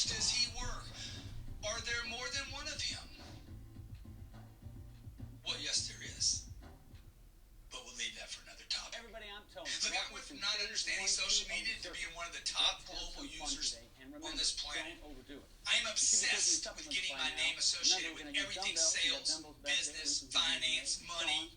else does he work? Are there more than one of him? Well, yes, there is. But we'll leave that for another topic. Everybody, I'm Tony. Look, I went from not understanding social media to being one of the top global users on this planet. I am obsessed with getting my name associated with everything sales, business, finance, money.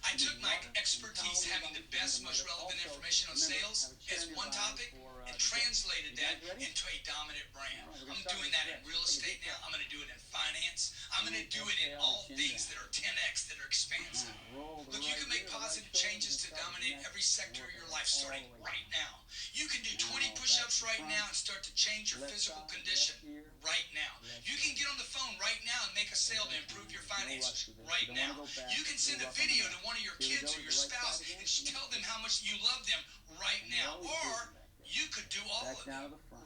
I took my expertise having the best, most relevant information on sales as one topic and translated that into a dominant brand. I'm doing that in real estate now. I'm going to do it in finance. I'm going to do it in all things that are 10x, that are expansive. Look, you can make positive changes to dominate every sector of your life starting right now. You can do 20 push-ups right now and start to change your physical condition right now. You can get on the phone right now and make a sale to improve your finances right now. You can send a video to one of your kids or your spouse and tell them how much you love them right now. Or you could do all of it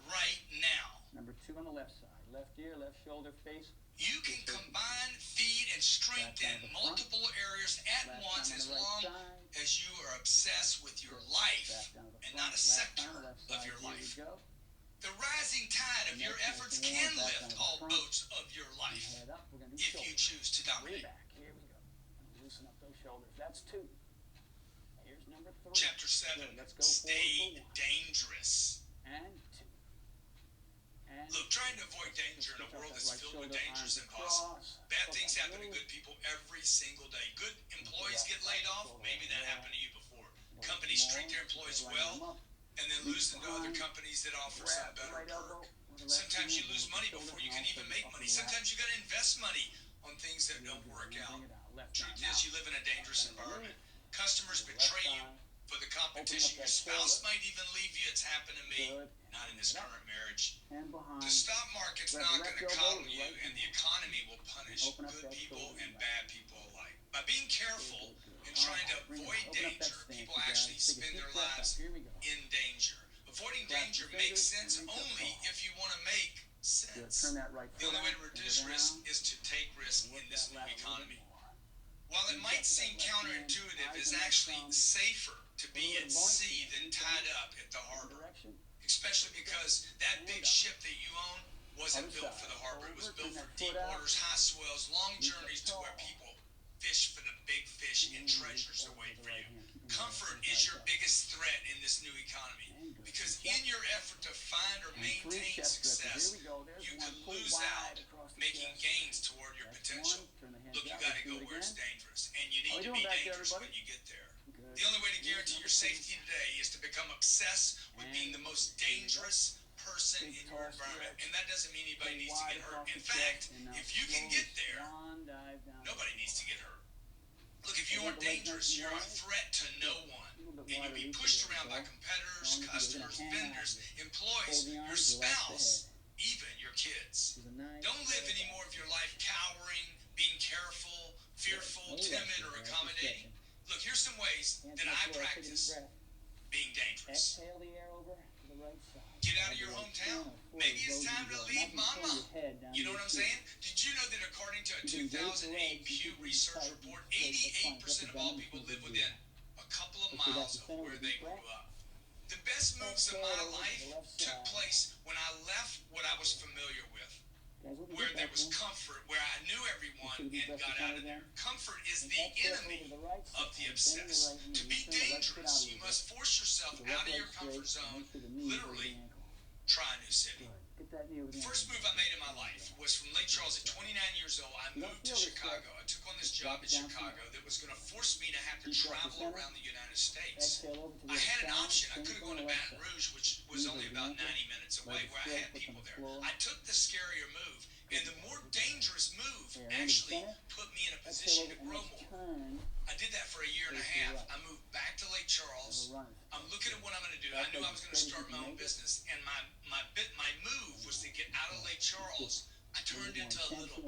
right now. Number 2 on the left side. Left ear, left shoulder, face. You can combine, feed, and strengthen multiple areas at once as long as you are obsessed with your life and not a sector of your life. The rising tide of your efforts can lift all boats of your life if you choose to dominate. Here we go. Loosen up those shoulders. That's 2. Here's number 3. Chapter 7, stay dangerous. And 2. And look, trying to avoid danger in a world that's filled with danger is impossible. Bad things happen to good people every single day. Good employees get laid off. Maybe that happened to you before. Companies treat their employees well and then lose them to other companies that offer some better perk. Sometimes you lose money before you can even make money. Sometimes you got to invest money on things that don't work out. Truth is, you live in a dangerous environment. Customers betray you for the competition. Your spouse might even leave you. It's happened to me. Not in this current marriage. The stock market's not going to coddle you, and the economy will punish good people and bad people alike. By being careful and trying to avoid danger, people actually spend their lives in danger. Avoiding danger makes sense only if you want to make sense. The only way to reduce risk is to take risk in this new economy. While it might seem counterintuitive, it's actually safer to be at sea than tied up at the harbor. Especially because that big ship that you own wasn't built for the harbor. It was built for deep waters, high swells, long journeys to where people fish for the big fish and treasures that wait for you. Comfort is your biggest threat in this new economy because in your effort to find or maintain success, you could lose out making gains toward your potential. Look, you got to go where it's dangerous, and you need to be dangerous when you get there. The only way to guarantee your safety today is to become obsessed with being the most dangerous person in your environment. And that doesn't mean anybody needs to get hurt. In fact, if you can get there, nobody needs to get hurt. Look, if you aren't dangerous, you're a threat to no one. And you'll be pushed around by competitors, customers, vendors, employees, your spouse, even your kids. Don't live any more of your life cowering, being careful, fearful, timid, or accommodating. Look, here's some ways that I practice being dangerous. Get out of your hometown. Maybe it's time to leave mama. You know what I'm saying? Did you know that according to a 2008 Pew Research report, 88% of all people live within a couple of miles of where they grew up? The best moves of my life took place when I left what I was familiar with, where there was comfort, where I knew everyone and got out of there. Comfort is the enemy of the obsessed. To be dangerous, you must force yourself out of your comfort zone, literally try a new city. The first move I made in my life was from Lake Charles at 29 years old. I moved to Chicago. I took on this job in Chicago that was going to force me to have to travel around the United States. I had an option. I could have gone to Baton Rouge, which was only about 90 minutes away, where I had people there. I took the scarier move, and the more dangerous move actually put me in a position to grow more. I did that for a year and a half. I moved back to Lake Charles. I'm looking at what I'm going to do. I knew I was going to start my own business, and my move was to get out of Lake Charles. I turned into a little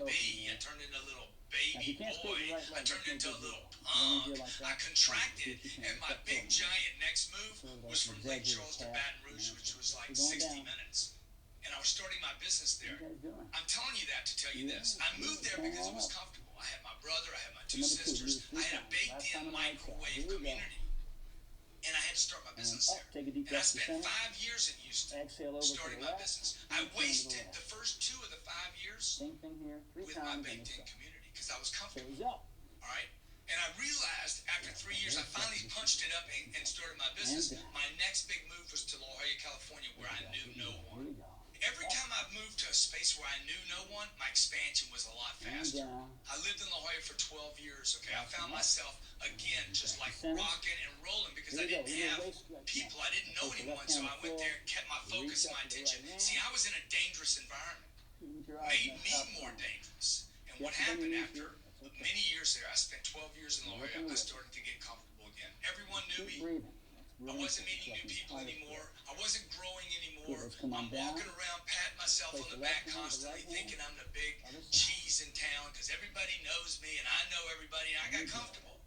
bee. I turned into a little baby boy. I turned into a little punk. I contracted, and my big giant next move was from Lake Charles to Baton Rouge, which was like 60 minutes. And I was starting my business there. I'm telling you that to tell you this. I moved there because it was comfortable. I had my brother, I had my 2 sisters, I had a baked-in microwave community. And I had to start my business there. And I spent 5 years in Houston. Boston, Exhale over starting to the my left. business. I And turn to the wasted left. the first 2 of the 5 years Same thing here. 3 with times my on this baked-in side. community because I was comfortable. Close up. All right. And I realized after 3 years, I finally punched it up and started my business. My next big move was to La Jolla, California, where I knew no Here one. we go. Every time I've moved to a space where I knew no one, my expansion was a lot And faster. down. I lived in La Jolla for 12 years, okay? I found myself, again, just like rocking and rolling because I didn't have people. I didn't know anyone, so I went there and kept my focus and my attention. See, I was in a dangerous environment. Made me more dangerous. And what happened after many years there, I spent 12 years in La Jolla, I started to get comfortable again. Everyone knew Keep me. breathing. I wasn't meeting new people anymore. I wasn't growing anymore. I'm walking around, patting myself on the back constantly, thinking I'm the big cheese in town because everybody knows me and I know everybody and I got comfortable.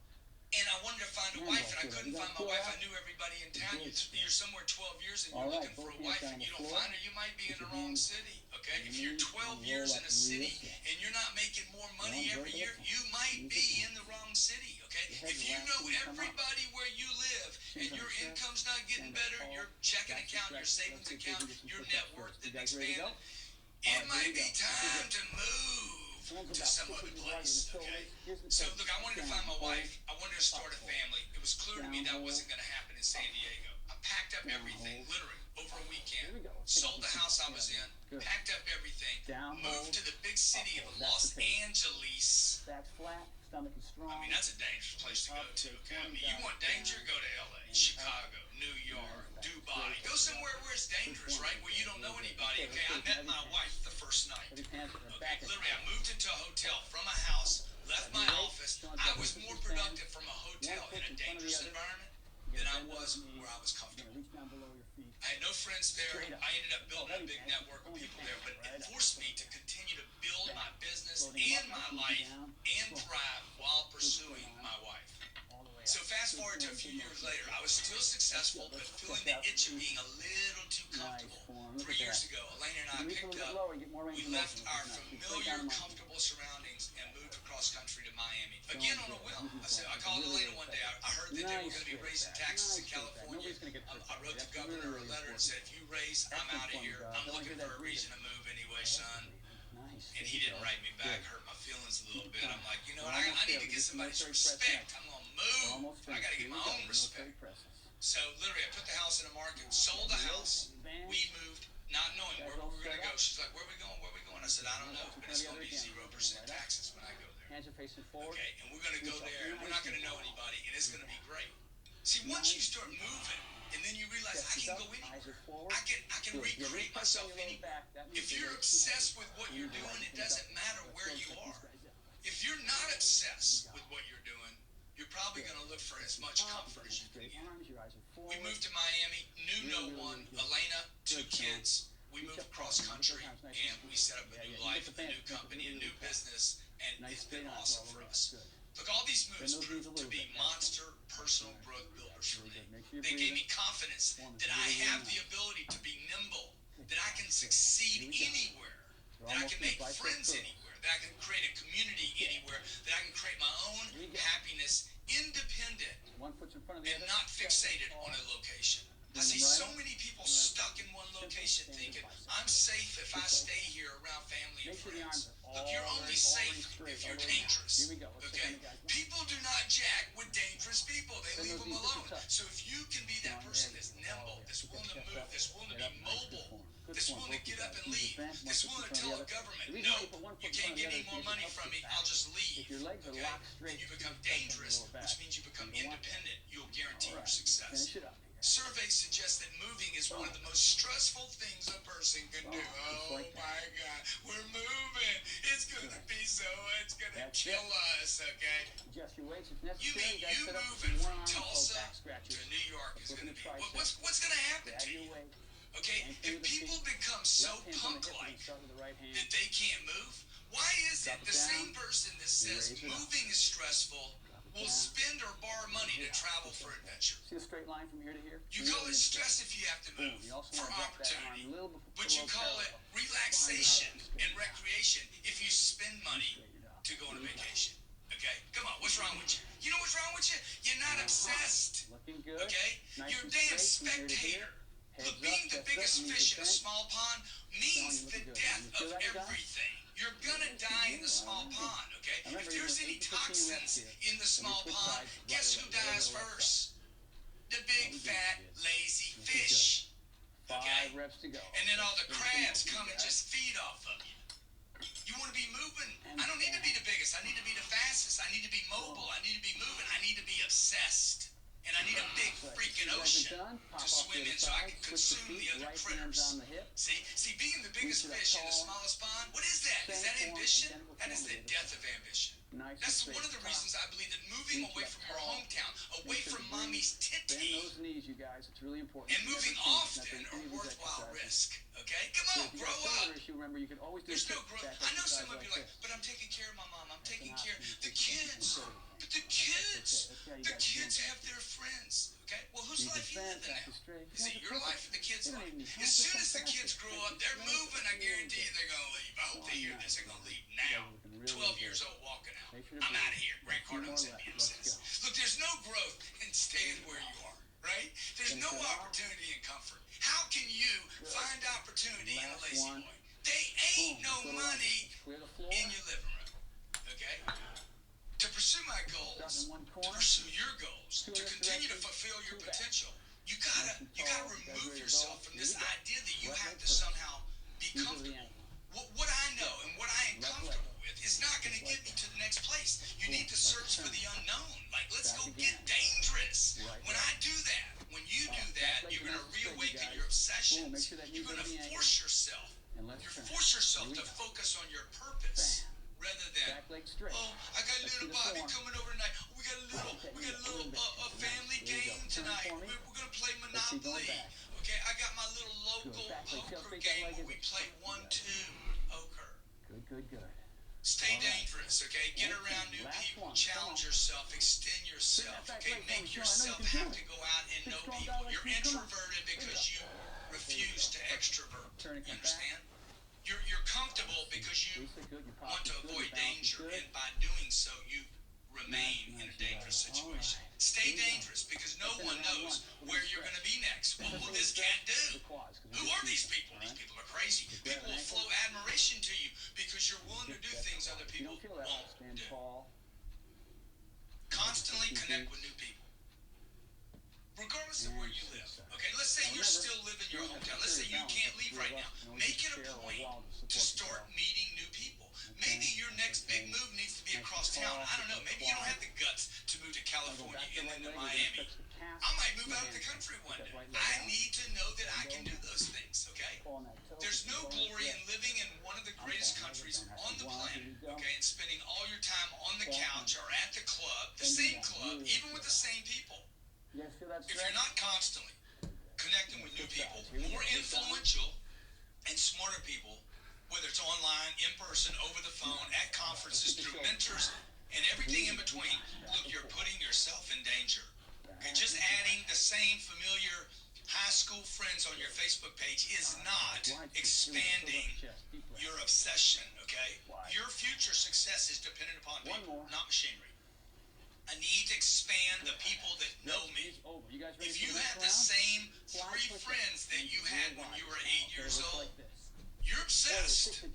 And I wanted to find a wife and I couldn't find my wife. I knew everybody in town. You're somewhere 12 years and you're looking for a wife and you don't find her, you might be in the wrong city, okay? If you're 12 years in a city and you're not making more money every year, you might be in the wrong city, okay? If you know everybody where you live and your income's not getting better, your checking account, your savings account, your net worth didn't expand, it might be time to move to some other place, okay? So, look, I wanted to find my wife. I wanted to start a family. It was clear to me that wasn't going to happen in San Diego. I packed up everything, literally, over a weekend. Sold the house I was in, packed up everything, moved to the big city of Los Angeles. Back flat. Stomach is strong. I mean, that's a dangerous place to go to, okay? I mean, you want danger? Go to LA, Chicago, New York, Dubai. Go somewhere where it's dangerous, right? Where you don't know anybody, okay? I met my wife the first night. Okay, literally, I moved into a hotel from a house, left my office. I was more productive from a hotel in a dangerous environment than I was where I was comfortable. Reach down below your feet. I had no friends there. I ended up building a big network of people there, but it forced me to continue to build my business and my life and thrive while pursuing my wife. All the way So up. fast forward to a few years later, I was still successful, but feeling the itch of being a little too comfortable. 3 years ago, Elena and I Reach a picked little bit up, lower, get more range we of left motion. our Nice. You familiar, down the mountain. comfortable surroundings and moved across country to Miami. Again on a whim. I called Elena one day. I heard that they were going to be raising taxes in California. I wrote the governor a letter and said, if you raise, I'm out of here. I'm looking for a reason to move anyway, son. Nice. And he didn't write me back, hurt my feelings a little bit. I'm like, you know what, I need to get somebody's respect. I'm going to move. I got to get my own respect. So literally, I put the house in the market, sold the house. We moved, not knowing where we were going to go. She's like, where are we going? Where are we going? I said, I don't know, but it's going to be 0% taxes when I go there. Hands are facing forward. Okay, and we're going to go there, and we're not going to know anybody, and it's going to be great. See, once you start moving, and then you realize I can go anywhere. I can recreate myself anywhere. If you're obsessed with what you're doing, it doesn't matter where you are. If you're not obsessed with what you're doing, you're probably going to look for as much comfort as you can get. We moved to Miami, knew no one, Elena, 2 kids. We moved across country, and we set up a new life, a new company, a new business, and it's been awesome for us. Look, all these moves proved to be monster personal growth builders for me. They gave me confidence that I have the ability to be nimble, that I can succeed anywhere, that I can make friends anywhere, that I can create a community anywhere, that I can create my own happiness independent and not fixated on a location. I see so many people stuck in one location thinking, I'm safe if I stay here around family and friends. Look, you're only safe if you're dangerous. Okay? People do not jack with dangerous people. They leave them alone. So if you can be that person that's nimble, that's willing to move, that's willing to be mobile, that's willing to get up and leave, that's willing to tell the government, no, you can't get any more money from me, I'll just leave. Okay? Then you become dangerous, which means you become independent. You'll guarantee your success. Surveys suggest that moving is one of the most stressful things a person can do. Oh my God, we're moving. It's gonna be it's gonna kill us, okay? Adjust your weights if You necessary. mean you moving from Tulsa to New York is gonna be what's gonna happen to you? Okay, if people become so punk-like that they can't move, why is it the same person that says moving is stressful will spend or borrow money to travel for adventure? See the straight line from here to here? You call it stress if you have to move for opportunity, but you call it relaxation and recreation if you spend money to go on a vacation. Okay? Come on, what's wrong with you? You know what's wrong with you? You're not obsessed. Looking good. Okay? Nice You're a and damn straight from here to here. spectator. Look, being the biggest fish in a small pond means the death of everything. You're gonna die in the small pond, okay? If there's any toxins in the small pond, guess who dies first? The big, fat, lazy fish. Okay? 5 reps to go. And then all the crabs come and just feed off of you. You want to be moving. I don't need to be the biggest. I need to be the fastest. I need to be mobile. I need to be moving. I need to be obsessed. And I need a big freaking ocean to swim in so I can consume the other critters. See, being the biggest fish in the smallest pond, what is that? Is that ambition? That is the death of ambition. That's one of the reasons I believe that moving away from your hometown, away from mommy's titty, Bend those knees, you guys. It's really important. and moving often are worthwhile risk. Okay? Come on, grow up. Remember, you can always do There's no growth. I know some of you are like, but I'm taking care of my mom. I'm taking care of the kids. But the kids have their friends. Okay? Well, whose life you living now? Is it your life or the kids' life? As soon as the kids grow up, they're moving. I guarantee you they're going to leave. I hope they hear this. They're going to leave now. 12 years old walking out. I'm out of here. Grant Cardone sent me a sense. Look, there's no growth in staying where you are. Right? There's no opportunity in comfort. How can you find opportunity in a lazy boy? They ain't no money in your living room. Okay? To pursue my goals, to pursue your goals, to continue to fulfill your potential, you gotta remove yourself from this idea that you have to somehow be comfortable. What I know and what I am comfortable with is not going to get me to the next place. You need to search for the unknown. Like, let's go get dangerous. When I do that, when you do that, you're going to reawaken your obsessions. You're going to force yourself. Force yourself to focus on your purpose rather than, oh, I got little Bobby coming over tonight. We got a little family game tonight. We're going to play Monopoly. Okay, I got my little local poker game where we play 1-2 poker. Good. Stay dangerous, okay? Get around new people, challenge yourself, extend yourself, okay? Make yourself have to go out and know people. You're introverted because you refuse to extrovert. You understand? You're comfortable because you want to avoid danger, and by doing so, you remain in a dangerous situation. Stay dangerous because no one knows where you're going to be next. What will this cat do? Who are these people? These people are crazy. People will flow admiration to you because you're willing to do things other people won't do. Constantly connect with new people, regardless of where you live. Okay, let's say you're still living in your hometown. Let's say you can't leave right now. Make it a point to start meeting new people. Maybe your next big move needs to be across town. I don't know. Maybe you don't have the guts to move to California and then to Miami. I might move out of the country one day. I need to know that I can do those things, okay? There's no glory in living in one of the greatest countries on the planet, okay, and spending all your time on the couch or at the club, the same club, even with the same people. If you're not constantly connecting with new people, more influential and smarter people, whether it's online, in person, over the phone, at conferences, through mentors, and everything in between, look, you're putting yourself in danger. Okay, just adding the same familiar high school friends on your Facebook page is not expanding your obsession, okay? Your future success is dependent upon people, not machinery. I need to expand the people that know me. If you had the same 3 friends that you had when you were 8 years old, you're obsessed,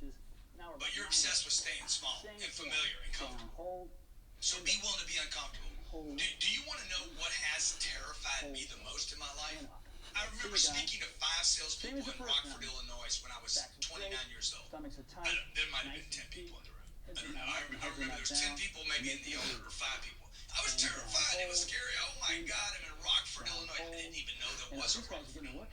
but you're obsessed with staying small and familiar and comfortable. So be willing to be uncomfortable. Do you want to know what has terrified me the most in my life? I remember speaking to 5 salespeople in Rockford, Illinois when I was 29 years old. There might have been 10 people in the room. I don't know. I remember there was 10 people maybe in the owner or 5 people. I was terrified. It was scary. Oh my God, I'm in Rockford, Illinois. I didn't even know there was a Rockford, Illinois.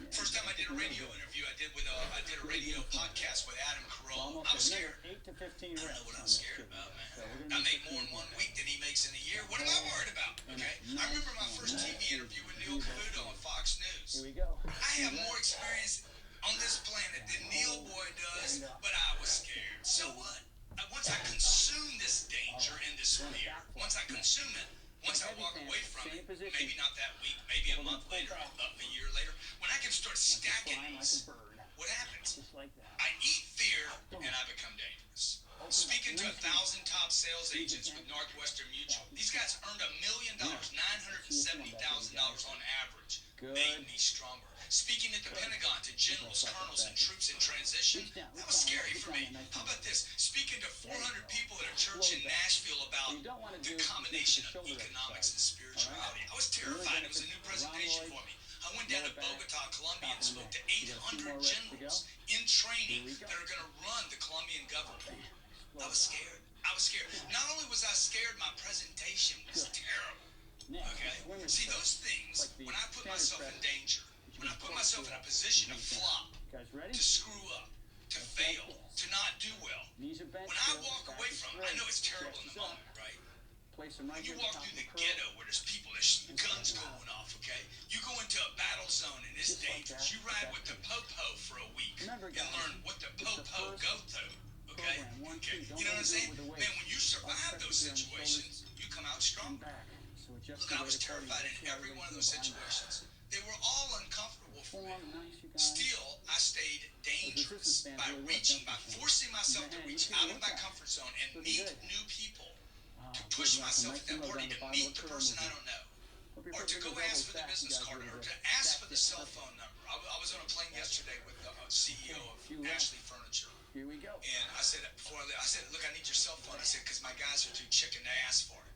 First time I did a radio interview, I did a radio podcast with Adam Carolla. I was scared. I don't know what I'm scared about, man. I make more in 1 week than he makes in a year. What am I worried about? Okay. I remember my first TV interview with Neil Cavuto on Fox News. I have more experience on this planet than Neil Boy does, but I was scared. So what? Once I consume this danger and this fear, once I consume it, once I walk away from it, maybe not that week, maybe a month later, a year later, when I can start stacking these, what happens? I eat fear and I become dangerous. Speaking to 1,000 top sales agents with Northwestern Mutual, these guys earned $1 million, $970,000 on average. Made me stronger. Speaking at the Pentagon to generals, colonels, and troops in transition, that was scary for me. How about this? Speaking to 400 people at a church in Nashville about the combination of economics and spirituality. I was terrified. It was a new presentation for me. I went down to Bogota, Colombia, and spoke to 800 generals in training that are going to run the Colombian government. I was scared. Not only was I scared, my presentation was terrible. Okay? See, those things, when I put myself in danger, when I put myself in a position to flop, to screw up, to fail, to not do well, when I walk away from it, I know it's terrible in the moment, right? When you walk through the ghetto where there's people, there's guns going off, okay? You go into a battle zone and it's dangerous. You ride with the po-po for a week and learn what the po-po go through, okay? You know what I'm saying? Man, when you survive those situations, you come out strong. Look, I was terrified in every one of those situations. They were all uncomfortable for me. Still, I stayed dangerous by forcing myself to reach out of my comfort zone and meet new people, to push myself at that party, to meet the person I don't know, or to go ask for the business card, or to ask for the cell phone number. I was on a plane yesterday with the CEO of Ashley Furniture. Here we go. And I said, look, I need your cell phone. I said, because my guys are too chicken to ask for it.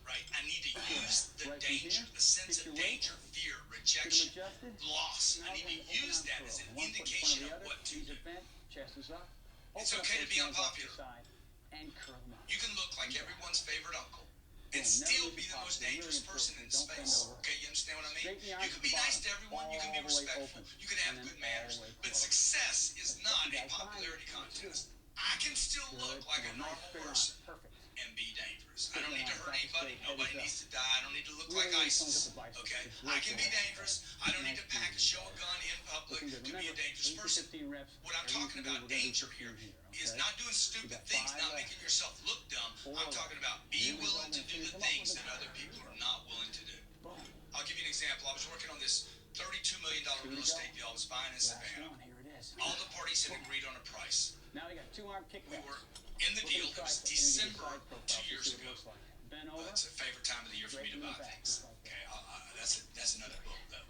Right? I need to use the danger, the sense of danger, fear, rejection, loss. I need to use that as an indication of what to do. It's okay to be unpopular. You can look like everyone's favorite uncle and still be the most dangerous person in space. Okay, you understand what I mean? You can be nice to everyone, you can be respectful, you can have good manners, but success is not a popularity contest. I can still look like a normal person and be dangerous. I don't need to hurt anybody. Nobody needs to die. I don't need to look like ISIS. Okay? I can be dangerous. I don't need to pack and show a gun in public to be a dangerous person. What I'm talking about, danger here, is not doing stupid things, not making yourself look dumb. I'm talking about be willing to do the things that other people are not willing to do. I'll give you an example. I was working on this $32 million real estate deal I was buying in Savannah. All the parties had agreed on a price. Now we got two arm kickbacks. We were in the deal. It was December 2 years ago. It's a favorite time of the year for me to buy things. Okay, that's another book though.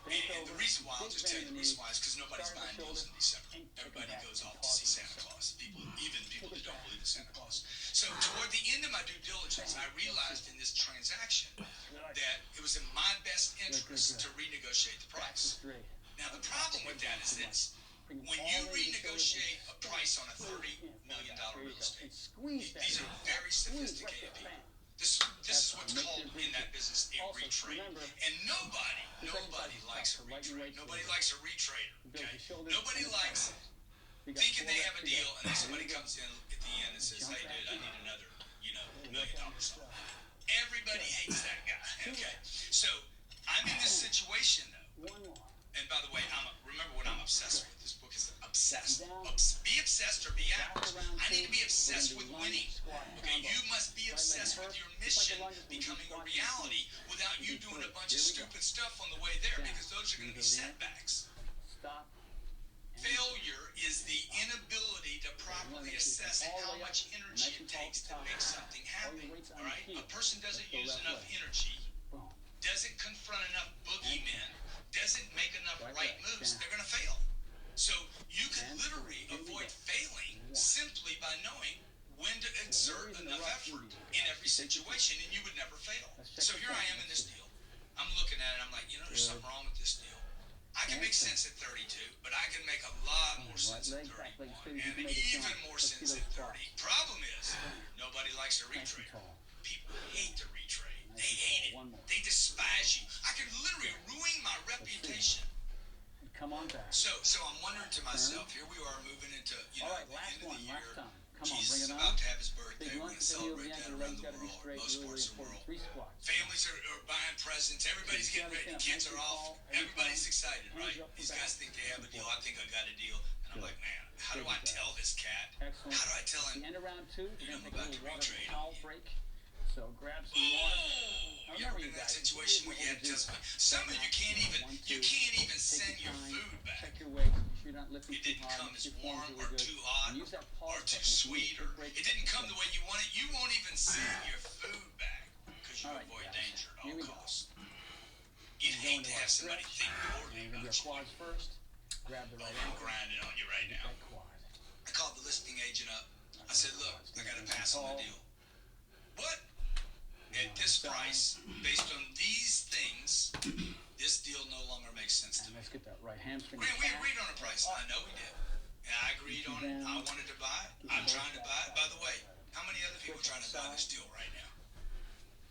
And the reason why, I'll just tell you the reason why is because nobody's buying deals in December. Everybody goes off to see Santa Claus. Even people that don't believe in Santa Claus. So toward the end of my due diligence, I realized in this transaction that it was in my best interest to renegotiate the price. Now the problem with that is this. When you renegotiate a price on a $30 million real estate, these are very sophisticated people. This is what's called in that business a retrade. And nobody likes a retrade. Nobody likes a retrader. Okay? Nobody likes thinking they have a deal and then somebody comes in at the end and says, hey dude, I need another, $1 million off. Everybody hates that guy. Okay? So I'm in this situation though. And by the way, remember what I'm obsessed with. This book is obsessed. Be obsessed or be average. I need to be obsessed with winning. Okay, you must be obsessed with your mission becoming a reality without you doing a bunch of stupid stuff on the way there, because those are going to be setbacks. Failure is the inability to properly assess how much energy it takes to make something happen. All right? A person doesn't use enough energy, doesn't confront enough boogeymen, doesn't make enough right moves, they're going to fail. So you can literally avoid failing simply by knowing when to exert enough effort in every situation, and you would never fail. So here I am in this deal. I'm looking at it, I'm like, there's something wrong with this deal. I can make sense at 32, but I can make a lot more sense at 31, and even more sense at 30. Problem is, nobody likes to retrade. People hate to retrade. They hate it. They despise you. I can literally ruin my reputation. Come on back. So I'm wondering to myself, here we are moving into, the end of the year. Come on, Jesus is about to have his birthday. We're going to celebrate that around the world, most parts of the world. Families are buying presents. Everybody's getting ready. Kids are off. Everybody's excited, right? These guys think they have a deal. I think I got a deal. And I'm like, man, how do I tell this cat? How do I tell him? End of round two, I'm about to retrade. Break. So grab some water. You ever been in that situation where you have to tell somebody? Some of you can't even send your food back. Check your weight. you're not lifting It too didn't hard. come Makes as your forms warm really or good. too hot And use that pause or too button. sweet, or it didn't come the way you want it. You won't even see your food bag because you All right, avoid guys. danger at Here all we go. costs. You'd hate to have somebody think poorly And we're about gonna do you. our quads first. Grab the Oh, right I'm ankle. grinding on you right Get now. that quad. I called the listing agent up. I said, look, I got to pass on the deal. What? At this price, based on these things, this deal no longer makes sense to And me. let's get that right hamstring. Grant, we back. agreed on a price. I know we did. Yeah, I agreed on it. I wanted to buy it. I'm trying to buy it. By the way, how many other people are trying to buy this deal right now?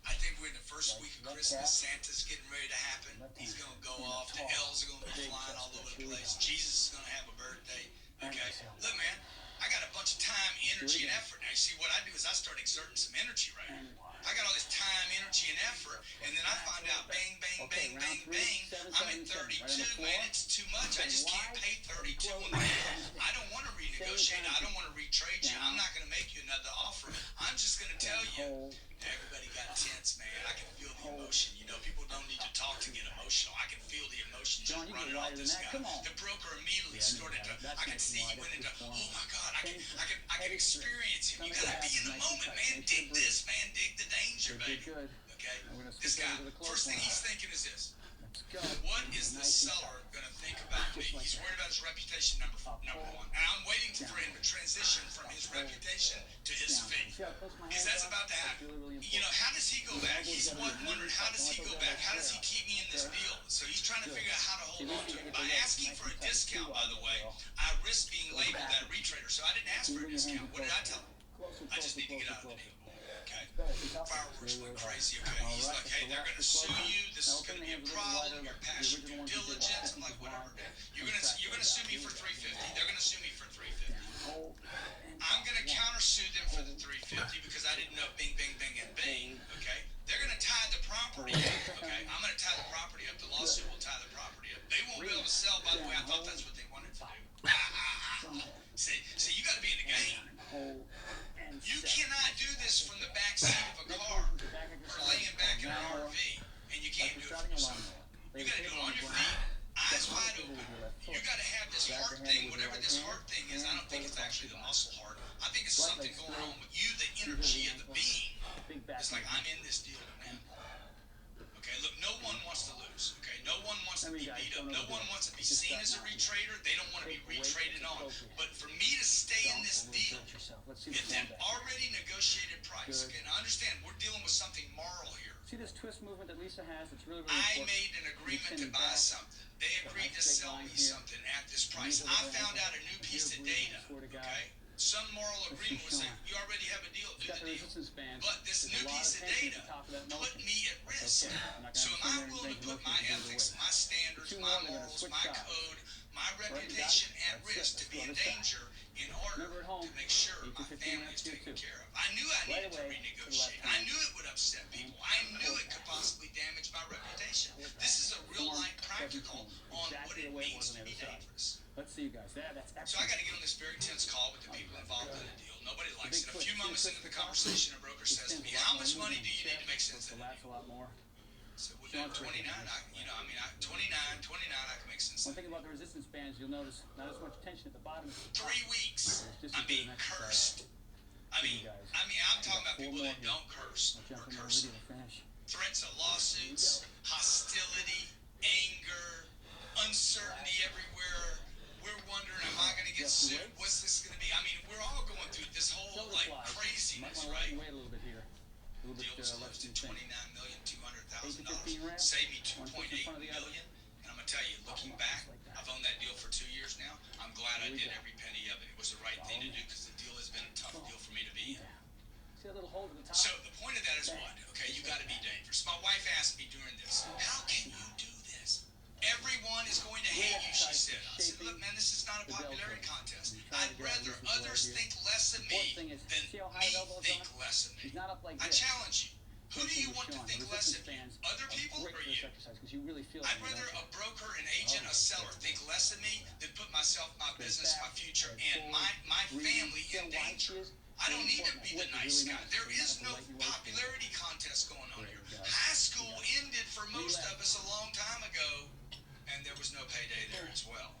I think we're in the first week of Christmas. Santa's getting ready to happen. He's going to go off. The elves are going to be flying all over the place. Jesus is going to have a birthday. Okay? Look, man, I got a bunch of time, energy, and effort. Now, you see, what I do is I start exerting some energy right now. I got all this time, energy, and effort, and then I find out, bang, bang, bang, bang, bang, I'm at 32, man, it's too much. I just can't pay 32 on the deal. I don't want to renegotiate. I don't want to retrade you. I'm not going to make you another offer. I'm just going to tell you. Everybody got tense, man. I can feel the emotion. You know, people don't need to talk to get emotional. I can feel the emotion just John, you running get off lighter this than that. guy. Come on. The broker immediately started to. That's I could nice see and he wide. went into. That's Oh fine. my God! I can experience him. You gotta be in the moment, man. Dig this, man. Dig the danger, baby. Good. Okay. I'm gonna This switch guy. over to the close First thing one. he's thinking is this. Let's go. What is the Nice and seller tight. going to think about me? Just like He's that. worried about his reputation, number one. And I'm waiting for him to transition from his reputation to his Down. fee. See how I close my Because hands that's up? about to That's happen. really, really You know, important. how does he go back? He's wondering, how does he go back? How does he keep me in this deal? So he's trying to figure out how to hold on to it. By asking for a discount, by the way, I risk being labeled that retrader. So I didn't ask for a discount. What did I tell him? Closer, I just closer, need to get closer, out of the closer. deal. Okay? Better. Fireworks went crazy, okay? He's like, hey, they're going to sue you. This is going to be a problem. You're past your due diligence. I'm like, whatever. You're going to sue me for $350. They're going to sue me for $350. I'm going to countersue them for the $350 because I didn't know Bing, Bing, Bing, and Bing. Okay? They're going to tie the property up. Okay? I'm going to tie the property up. The lawsuit will tie the property up. They won't be able to sell. By the way, I thought that's what they wanted to do. See, you got to be in the game. You cannot do this from the back seat of a car or laying back in an RV, and you can't do it from yourself. You got to do it on your feet, eyes wide open. You got to have this heart thing, whatever this heart thing is. I don't think it's actually the muscle heart. I think it's something going on with you, the energy of the being. It's like, I'm in this deal now. Okay, look, no one wants to lose. Okay, no one wants to be beat up. No one wants to be seen as a retrader. They don't want to be retraded on. But for me to stay in this deal, it's an already negotiated price. Okay, now understand, we're dealing with something moral here. See this twist movement that Lisa has? It's really, really I important. made an agreement to buy something. They agreed to sell me something at this price. I found out a new piece of data. Okay? Some moral agreement was saying, you already have a deal, do the deal. But this new piece of data put me at risk. So am I willing to put my ethics, my standards, my morals, my code, my reputation at risk to be in danger in order to make sure my family is taken care of? I knew I needed to renegotiate. I knew it would upset people. I knew it could possibly damage my reputation. This is a real life practical on what it means to be dangerous. Let's see you guys. That's So I got to get on this very tense call with the people involved in the deal. Nobody likes it. A few moments into the conversation, a broker says to me, how much money do you need to make sense of it? a lot more. So we'll do 29. 29, I can make sense One of it. thing about the resistance bands, you'll notice not as much tension at the bottom. 3 weeks. I'm being cursed. I'm talking about people that don't curse or curse. Threats of lawsuits, hostility, anger, uncertainty everywhere. We're wondering, am I going to get sued? What's this going to be? I mean, we're all going through this whole like craziness, right? Wait a little bit here. A little Deal bit was less closed than at you think. $29,200,000. 8 to 15 reps. Saved me $2.8 million. And I'm gonna tell you, looking back, I've owned that deal for 2 years now. I'm glad I did every penny of it. It was the right thing to do because the deal has been a tough deal for me to be in. See that little hole at the top? So the point of that is what? Okay, you got to be dangerous. My wife asked me during this, how can you do this? Everyone is going to hate you, she said. I said, look, man, this is not a popularity contest. I'd rather others think less of me than me think less of me. I challenge you. Who do you want to think less of you? Other people or you? I'd rather a broker, an agent, a seller think less of me than put myself, my business, my future, and my family in danger. I don't need to be the nice guy. There is no popularity contest going on here. High school ended for most of us a long time ago, and there was no payday there as well.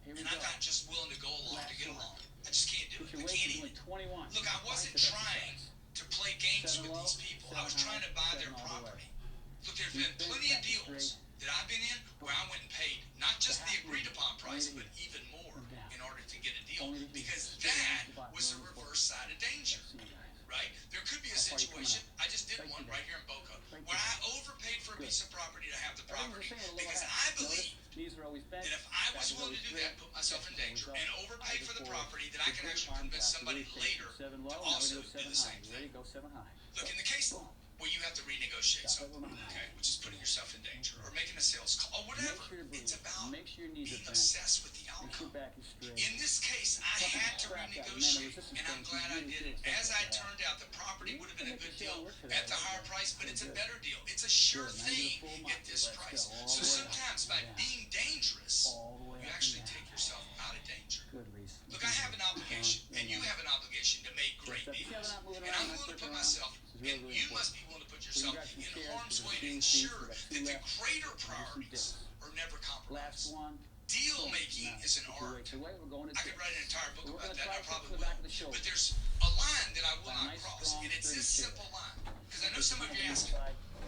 Here we and go. I'm not just willing to go along to get along. I just can't do Put it. I your can't weight even. only 21. Look, I wasn't Biceps trying exercise. to play games 7 with low, these people. 7 I was trying to high, buy their 7 all the way. property. Look, there's Deep been bend, plenty of back to deals straight. that I've been in where I went and paid not just the half agreed movement. upon price, Only but to even more and down. in order to get a deal. Only to Because straight that to the bottom, was the moving forward. reverse side of danger. See you guys. Right? There could be a How far you coming situation, up? I just did Right one today. right here in Boca, Right where I today. overpaid for a Good. piece of property to have the property Everything's the same, a little because half. I believe Notice, knees are always bent. that if I back was is willing always to do straight, that, put myself in chest is always danger, up, and overpay eyes for are the forward. property, that I Good can grip, actually arms convince out, somebody rotation. later 7 low, to now we also go do 7 the high. same You ready? thing. Go 7 high. Look, in the case Boom. where you have to renegotiate Stop something, everyone. okay, which is putting yourself in danger, or making a sales call, or whatever, Make sure you're it's breathing. about Make sure your knees being are bent. obsessed with the Make sure outcome. your back is straight. In this case, I Fucking had to crap out of it. Man, the renegotiate, resistance and I'm band glad I really did do it. stuff As like I that. turned out, the property You would have can been a make good your tail deal work for at that, the right? higher price, but Pretty it's a good. better deal. It's a sure Good. Now you get a thing full at mount. this Let's price. go. All So the way up sometimes and by down. being dangerous, All the way you up actually and down. take yourself out of danger. Good, Reese. Look, I have an obligation, and you have an obligation to make great Chest up. See how deals. they're not moving And around, I'm not willing to flipping put around? myself, This is really, and really you important. must be willing to put We yourself got some in chairs, harm's we got way to 2 ensure feet, we got 2 that the left. greater Now do some priorities dips. are never Last compromised. one. Deal Boom. making Now, is an put your art. weights away. We're going to I could write an entire book So we're about gonna that, and I try probably to the back of will. the shoulder. But there's a line that I will By a not nice, cross, strong, and it's this sturdy simple chair. line. Because I know some of you are asking,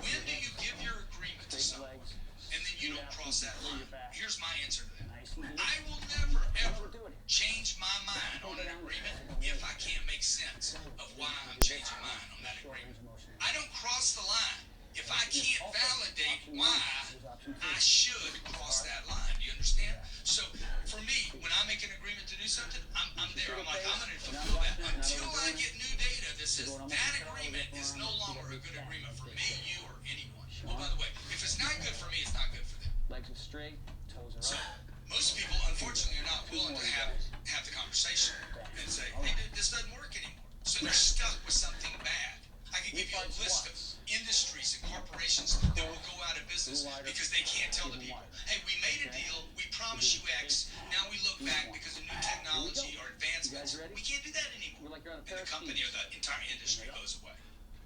when do you give your agreement to Straight someone, legs. and then you Feet don't out, cross that lay your line? back. Here's my answer to that. Nice and deep. I will never, ever do it. change my mind on an agreement if I can't make sense of why I'm changing mine on that Short agreement. range of motion. I don't cross the line if I can't Also, validate option why one. There's option two. I should cross that line. Do you understand? So for me, when I make an agreement to do something, I'm there. I'm like, I'm going to fulfill that until I get new data that says that agreement is no longer a good agreement for me, you, or anyone. Oh, by the way, if it's not good for me, it's not good for them. Legs are straight. Toes are So up. most people, unfortunately, are not willing to have the conversation and say, hey, this doesn't work anymore. So they're stuck with something bad. I can give you a list of industries and corporations that will go out of business because they can't tell the people, hey, we made a deal, we promised you X, now we look back because of new technology or advancements. We can't do that anymore. We're like you're on a And pair the of company or skis. the entire industry goes away.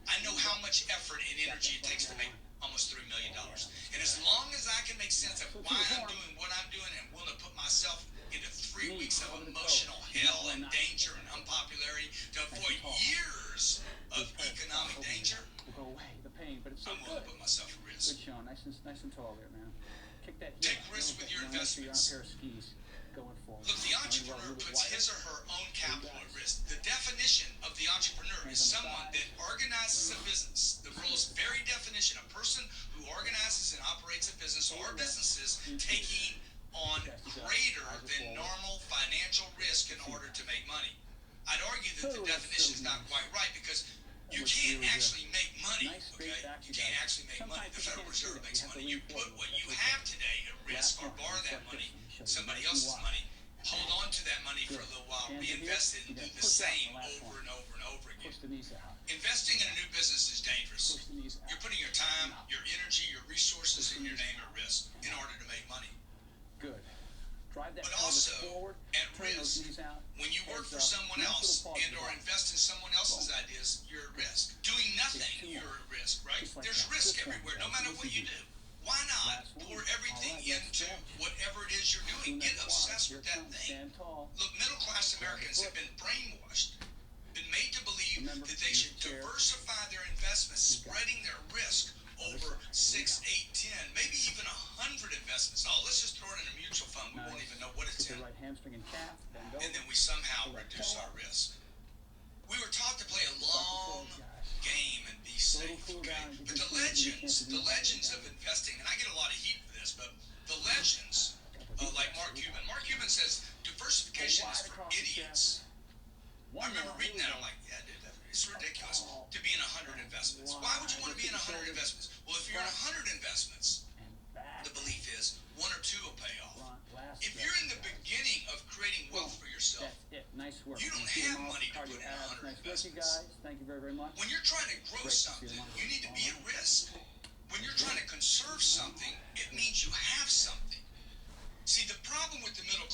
I know how much effort and energy it takes to make almost $3 million. And as long as I can make sense of why I'm doing what I'm doing and willing to put myself into 3 weeks of emotional hell and danger and unpopularity to avoid years of economic danger, Will go away, the pain, but it's so I'm willing good. to put myself at risk. Good, Sean. Nice and tall there, man. Kick that heel Take out. risks with your You're on a investments. pair of skis going forward. Look, the entrepreneur puts his or her own capital at risk. The definition of the entrepreneur is someone that organizes a business. The rule's very definition, a person who organizes and operates a business or businesses taking on greater than normal financial risk in order to make money. I'd argue that the definition is not quite right because you can't actually make money, okay? You can't actually make money. The Federal Reserve makes money. You put what you have today at risk or borrow that money, somebody else's money, hold on to that money for a little while, reinvest it, and do the same over and over and over again. Push the knees out. Investing in a new business is dangerous. Push the knees out. You're putting your time, your energy, your resources, and your name at risk in order to make money. Good. Drive that But pelvis also, forward. at Turn those risk, knees out. when you work Heads for up. someone Nice else little pause and or at the invest in someone else's ideas, you're at risk. Doing nothing, you're at risk, right? Just like There's that. risk This one, everywhere, no guys. matter what you do. Why not Last one. pour everything All right, let's into stretch. whatever it is you're doing? Do Get that obsessed quad. with Here that it comes. thing. Stand tall. Look, middle-class Americans have been brainwashed, been made to believe Remember, that they use should the chair. diversify their investments, spreading their risk over 6, 8, 10, maybe even 100 investments. Oh, let's just throw it in a mutual fund. We won't even know what it's Get in. the right hamstring and calf. Bend over. And then we somehow reduce our risk. We were taught to play a long game and be safe, okay? But the legends of investing, and I get a lot of heat for this, but the legends, like Mark Cuban says, diversification is for idiots. I remember reading that, I'm like, yeah, dude, it's ridiculous to be in 100 investments. Why would you want to be in 100 investments? Well, if you're in 100 investments, And back. the belief is 1 or 2 will pay off. Front. Last If stretch, you're in the guys. beginning of creating wealth for yourself, That's it. Nice work. You don't See have them all, money to cardio put in abs. 100 Nice work, you investments. guys. Thank you very, very much. when you're trying to grow Great to see something, them on. you need to be at risk. When you're trying to conserve something, it means you have something. See, the problem with the middle class